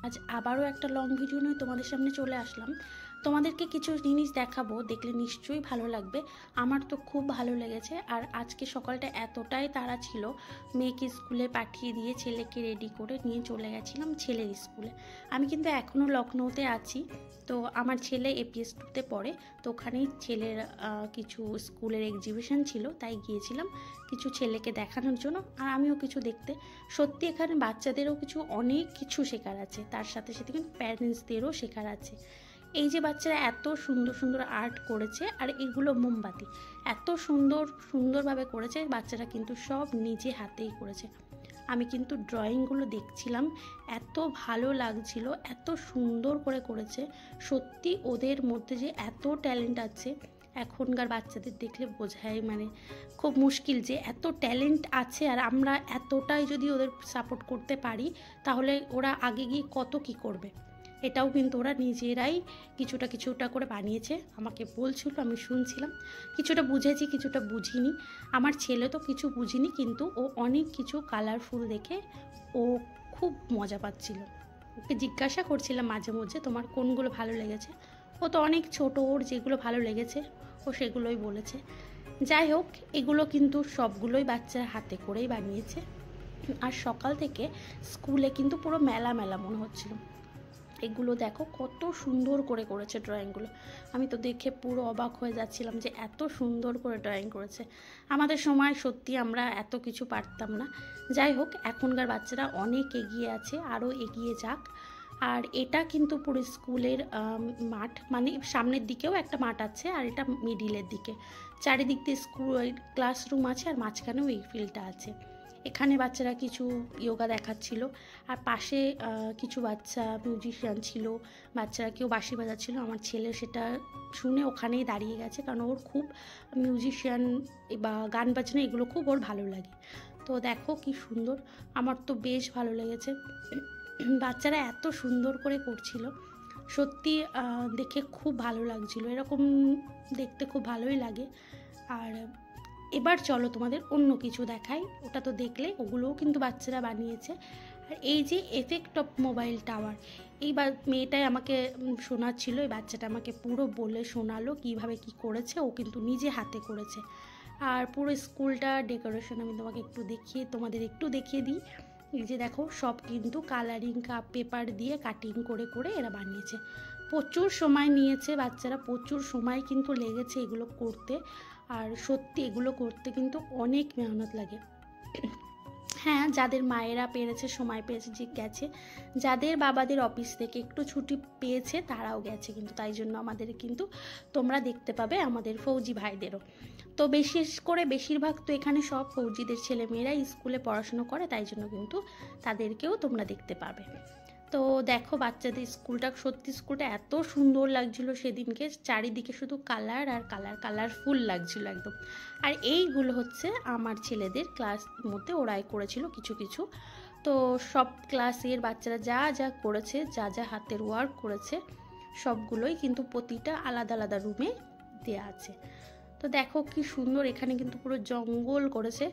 আজ আবারও একটা লং ভিডিও নিয়ে তোমাদের সামনে চলে আসলাম। তোমাদেরকে কিছু জিনিস দেখাবো, দেখলে নিশ্চয়ই ভালো লাগবে। আমার তো খুব ভালো লেগেছে। আর আজকে সকালটা এতটাই তাড়া ছিল, মেয়েকে স্কুলে পাঠিয়ে দিয়ে ছেলেকে রেডি করে নিয়ে চলে গেছিলাম ছেলের স্কুলে। আমি কিন্তু এখনও লখনৌতে আছি। তো আমার ছেলে এপিএস 2-তে পড়ে, তো ওখানেই ছেলের কিছু স্কুলের এক্সিবিশন ছিল, তাই গিয়েছিলাম কিছু ছেলেকে দেখানোর জন্য, আর আমিও কিছু দেখতে। সত্যি এখানে বাচ্চাদেরও অনেক কিছু শেখার আছে, তার সাথে সাথে কিন্তু প্যারেন্টসদেরও শেখার আছে। এই যে বাচ্চারা এত সুন্দর সুন্দর আর্ট করেছে, আর এগুলো মোমবাতি এত সুন্দরভাবে করেছে, বাচ্চারা কিন্তু সব নিজে হাতেই করেছে। আমি কিন্তু ড্রয়িংগুলো দেখছিলাম, এত ভালো লাগছিল, এত সুন্দর করে করেছে। সত্যি ওদের মধ্যে যে এত ট্যালেন্ট আছে, এখনকার বাচ্চাদের দেখলে বোঝাই খুব মুশকিল যে এত ট্যালেন্ট আছে। আর আমরা এতটাই যদি ওদের সাপোর্ট করতে পারি, তাহলে ওরা আগে গিয়ে কত কি করবে। এটাও কিন্তু ওরা নিজেরাই কিছুটা করে বানিয়েছে, আমাকে বলছিল, আমি শুনছিলাম। কিছুটা বুঝেছি, কিছুটা বুঝিনি। আমার ছেলে তো কিছু বুঝিনি, কিন্তু ও অনেক কিছু কালারফুল দেখে ও খুব মজা পাচ্ছিল। ওকে জিজ্ঞাসা করছিলাম মাঝে মধ্যে, তোমার কোনগুলো ভালো লেগেছে। ও তো অনেক ছোট, ওর যেগুলো ভালো লেগেছে ও সেগুলোই বলেছে। যাই হোক, এগুলো কিন্তু সবগুলোই বাচ্চারা হাতে করেই বানিয়েছে। আর সকাল থেকে স্কুলে কিন্তু পুরো মেলা মেলা মনে হচ্ছিল। এগুলো দেখো কত সুন্দর করে করেছে ড্রয়িংগুলো। আমি তো দেখে পুরো অবাক হয়ে যাচ্ছিলাম যে এত সুন্দর করে ড্রয়িং করেছে। আমাদের সময় সত্যি আমরা এত কিছু পারতাম না। যাই হোক, এখনকার বাচ্চারা অনেক এগিয়ে আছে, আরও এগিয়ে যাক। আর এটা কিন্তু পুরো স্কুলের মাঠ, সামনের দিকেও একটা মাঠ আছে, আর এটা মিডিলের দিকে। চারিদিক দিয়ে স্কুল ক্লাসরুম আছে, আর মাঝখানেও এই ফিল্ডটা আছে। এখানে বাচ্চারা কিছু যোগা দেখাচ্ছিল, আর পাশে কিছু বাচ্চা মিউজিশিয়ান ছিল, বাচ্চারা কেউ বাঁশি বাজাচ্ছিল। আমার ছেলে সেটা শুনে ওখানেই দাঁড়িয়ে গেছে, কারণ ওর খুব মিউজিশিয়ান বা গান বাজনা এগুলো খুব ওর ভালো লাগে। তো দেখো কি সুন্দর, আমার তো বেশ ভালো লেগেছে। বাচ্চারা এত সুন্দর করে করছিল, সত্যি দেখে খুব ভালো লাগছিল। এরকম দেখতে খুব ভালোই লাগে। আর এবার চলো তোমাদের অন্য কিছু দেখাই। ওটা তো দেখলে, ওগুলোও কিন্তু বাচ্চারা বানিয়েছে। আর এই যে এফেক্ট অফ মোবাইল টাওয়ার, এই মেয়েটাই আমাকে শোনাচ্ছিল, এই বাচ্চাটা আমাকে পুরো বলে শোনালো কীভাবে কি করেছে। ও কিন্তু নিজে হাতে করেছে। আর পুরো স্কুলটা ডেকোরেশন আমি তোমাদের একটু দেখিয়ে দিই। এই যে দেখো, সব কিন্তু কালারিং পেপার দিয়ে কাটিং করে করে এরা বানিয়েছে। প্রচুর সময় নিয়েছে বাচ্চারা, প্রচুর সময় কিন্তু লেগেছে এগুলো করতে। আর সত্যি এগুলো করতে কিন্তু অনেক মেহনত লাগে। হ্যাঁ, যাদের মায়েরা পেরেছে, সময় পেয়েছে, যে গেছে। যাদের বাবাদের অফিস থেকে একটু ছুটি পেয়েছে তারাও গেছে, কিন্তু তাই জন্য আমাদের কিন্তু তোমরা দেখতে পাবে আমাদের ফৌজি ভাইদেরও। তো বেশিরভাগ তো এখানে সব ফৌজিদের ছেলেমেয়েরাই স্কুলে পড়াশুনো করে, তাই জন্য কিন্তু তাদেরকেও তোমরা দেখতে পাবে। তো দেখো বাচ্চাদের স্কুলটা এত সুন্দর লাগছিল সেদিনকে, চারিদিকে শুধু কালার আর কালার, কালারফুল লাগছিল একদম। আর এইগুলো হচ্ছে আমার ছেলেদের ক্লাস মধ্যে ওরাই করেছিল কিছু কিছু। তো সব ক্লাসের বাচ্চারা যা যা করেছে, যা যা হাতের ওয়ার্ক করেছে, সবগুলোই কিন্তু প্রতিটা আলাদা আলাদা রুমে দেওয়া আছে। তো দেখো কি সুন্দর, এখানে কিন্তু পুরো জঙ্গল করেছে,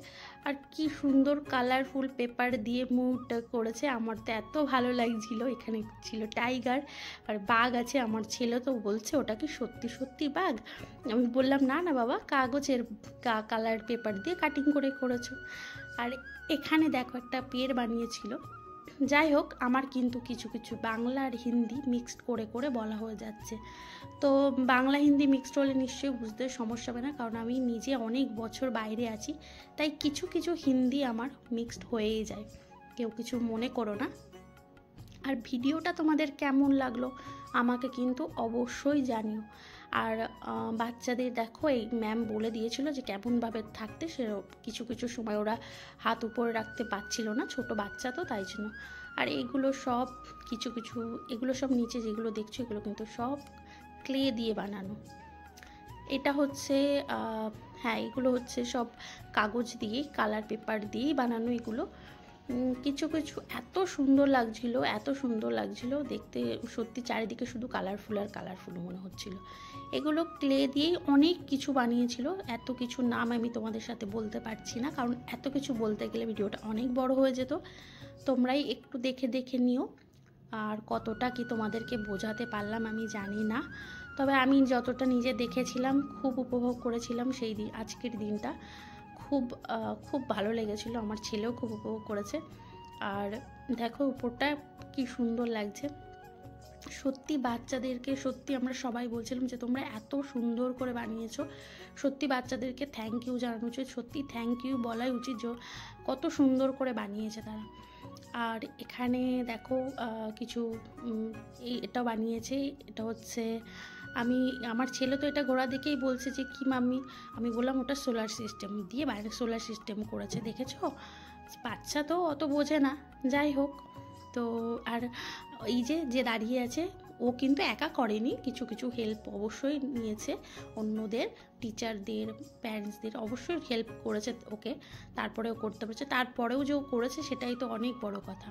আর কি সুন্দর কালারফুল পেপার দিয়ে মুভটা করেছে। আমার তো এত ভালো লাগছিল। এখানে ছিল টাইগার আর বাঘ আছে। আমার ছেলে তো বলছে ওটা কি সত্যি সত্যি বাঘ। আমি বললাম না না বাবা, কাগজের কালার পেপার দিয়ে কাটিং করে করেছো। আর এখানে দেখো একটা পেড় বানিয়েছিল। যাই হোক, আমার কিন্তু কিছু কিছু বাংলা আর হিন্দি মিক্সড করে করে বলা হয়ে যাচ্ছে। তো বাংলা হিন্দি মিক্সড হলে নিশ্চয়ই বুঝতে সমস্যা হবে না, কারণ আমি নিজে অনেক বছর বাইরে আছি, তাই কিছু কিছু হিন্দি আমার মিক্সড হয়েই যায়, কেউ কিছু মনে করো না। আর ভিডিওটা তোমাদের কেমন লাগলো আমাকে কিন্তু অবশ্যই জানিও। আর বাচ্চাদের দেখো, এই ম্যাম বলে দিয়েছিল যে কেমনভাবে থাকতে, সে কিছু কিছু সময় ওরা হাত উপরে রাখতে পারছিল না, ছোট বাচ্চা তো, তাই জন্য। আর এগুলো সব এগুলো সব নিচে যেগুলো দেখছো, এগুলো কিন্তু সব ক্লে দিয়ে বানানো। এটা হচ্ছে হ্যাঁ, এগুলো হচ্ছে সব কাগজ দিয়ে, কালার পেপার দিয়েই বানানো এগুলো। কিছু কিছু এত সুন্দর লাগছিল দেখতে, সত্যি চারিদিকে শুধু কালারফুল আর কালারফুল মনে হচ্ছিল। এগুলো ক্লে দিয়েই অনেক কিছু বানিয়েছিল। এত কিছু নাম আমি তোমাদের সাথে বলতে পারছি না, কারণ এত কিছু বলতে গেলে ভিডিওটা অনেক বড় হয়ে যেত। তোমরাই একটু দেখে দেখে নিও। আর কতটা কি তোমাদেরকে বোঝাতে পারলাম আমি জানি না, তবে আমি যতটা নিজে দেখেছিলাম খুব উপভোগ করেছিলাম সেই দিন, আজকের দিনটা খুব খুব ভালো লেগেছিলো। আমার ছেলেও খুব উপভোগ করেছে। আর দেখো উপরটা কি সুন্দর লাগছে। সত্যি বাচ্চাদেরকে, সত্যি আমরা সবাই বলছিলাম যে তোমরা এত সুন্দর করে বানিয়েছো, সত্যি বাচ্চাদেরকে থ্যাংক ইউ জানানো উচিত, সত্যি থ্যাংক ইউ বলাই উচিত যে কত সুন্দর করে বানিয়েছে তারা। আর এখানে দেখো কিছু এটা বানিয়েছে, এটা হচ্ছে আমার ছেলে তো এটা ঘোড়া দেখেই বলছে যে কি মাম্মি, আমি বললাম ওটা সোলার সিস্টেম দিয়ে বাইরে সোলার সিস্টেম করেছে, দেখেছো? বাচ্চা তো অত বোঝে না, যাই হোক। তো আর এই যে দাঁড়িয়ে আছে ও কিন্তু একা করেনি, কিছু কিছু হেল্প অবশ্যই নিয়েছে, অন্যদের টিচারদের প্যারেন্টসদের অবশ্যই হেল্প করেছে ওকে, তারপরেও করতে পেরেছে। তারপরেও যে ও করেছে সেটাই তো অনেক বড় কথা।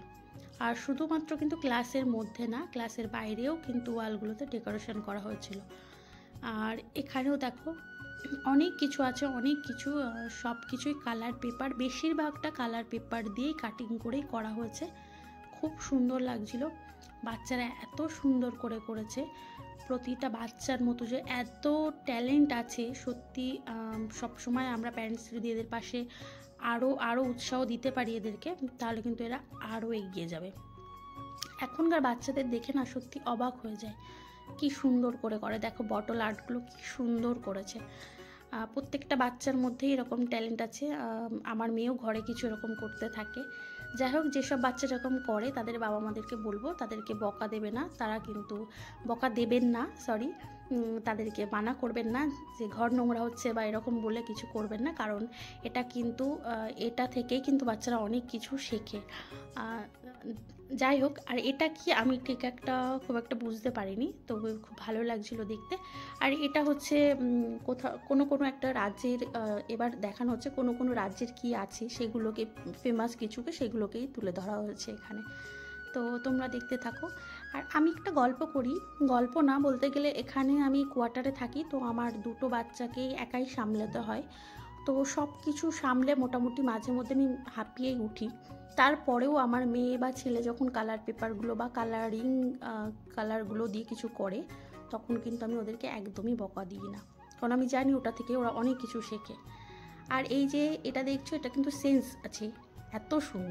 আর শুধুমাত্র কিন্তু ক্লাসের মধ্যে না, ক্লাসের বাইরেও কিন্তু ওয়ালগুলোতে ডেকোরেশন করা হয়েছিল। আর এখানেও দেখো অনেক কিছু আছে, অনেক কিছু, সব কিছুই কালার পেপার, বেশিরভাগটা কালার পেপার দিয়েই কাটিং করেই করা হয়েছে। খুব সুন্দর লাগছিল, বাচ্চারা এত সুন্দর করে করেছে। প্রতিটা বাচ্চার মতো যে এত ট্যালেন্ট আছে, সত্যি সবসময় আমরা প্যারেন্টস যদি এদের পাশে আরও উৎসাহ দিতে পারি এদেরকে, তাহলে কিন্তু এরা আরও এগিয়ে যাবে। এখনকার বাচ্চাদের দেখে না সত্যি অবাক হয়ে যায়, কি সুন্দর করে দেখো বটল আর্টগুলো কি সুন্দর করেছে। প্রত্যেকটা বাচ্চার মধ্যেই এরকম ট্যালেন্ট আছে। আমার মেয়েও ঘরে কিছু এরকম করতে থাকে। যাই হোক, যেসব বাচ্চা এরকম করে তাদের বাবা মাদেরকে বলবো তাদেরকে বকা দেবে না, তারা কিন্তু বকা দেবেন না, সরি, তাদেরকে মানা করবেন না যে ঘর নোংরা হচ্ছে বা এরকম বলে কিছু করবেন না, কারণ এটা কিন্তু এটা থেকেই কিন্তু বাচ্চারা অনেক কিছু শেখে। যাই হোক, আর এটা কি আমি ঠিক খুব একটা বুঝতে পারিনি, তবে খুব ভালো লাগছিলো দেখতে। আর এটা হচ্ছে কোনো একটা রাজ্যের, এবার দেখানো হচ্ছে কোনো রাজ্যের কি আছে সেগুলোকে, ফেমাস কিছুকে সেগুলোকেই তুলে ধরা হয়েছে এখানে। তো তোমরা দেখতে থাকো। আর আমি একটা গল্প না বলতে গেলে, এখানে আমি কোয়ার্টারে থাকি, তো আমার দুটো বাচ্চাকেই একাই সামলাতে হয়। তো সব কিছু সামলে মোটামুটি মাঝে মধ্যে আমি হাঁপিয়েই উঠি। তারপরেও আমার মেয়ে বা ছেলে যখন কালার পেপারগুলো বা কালারগুলো দিয়ে কিছু করে, তখন কিন্তু আমি ওদেরকে একদমই বকা দিই না, কারণ আমি জানি ওটা থেকে ওরা অনেক কিছু শেখে। আর এই যে এটা দেখছো, এটা কিন্তু সেন্স আছে, এত সুন্দর।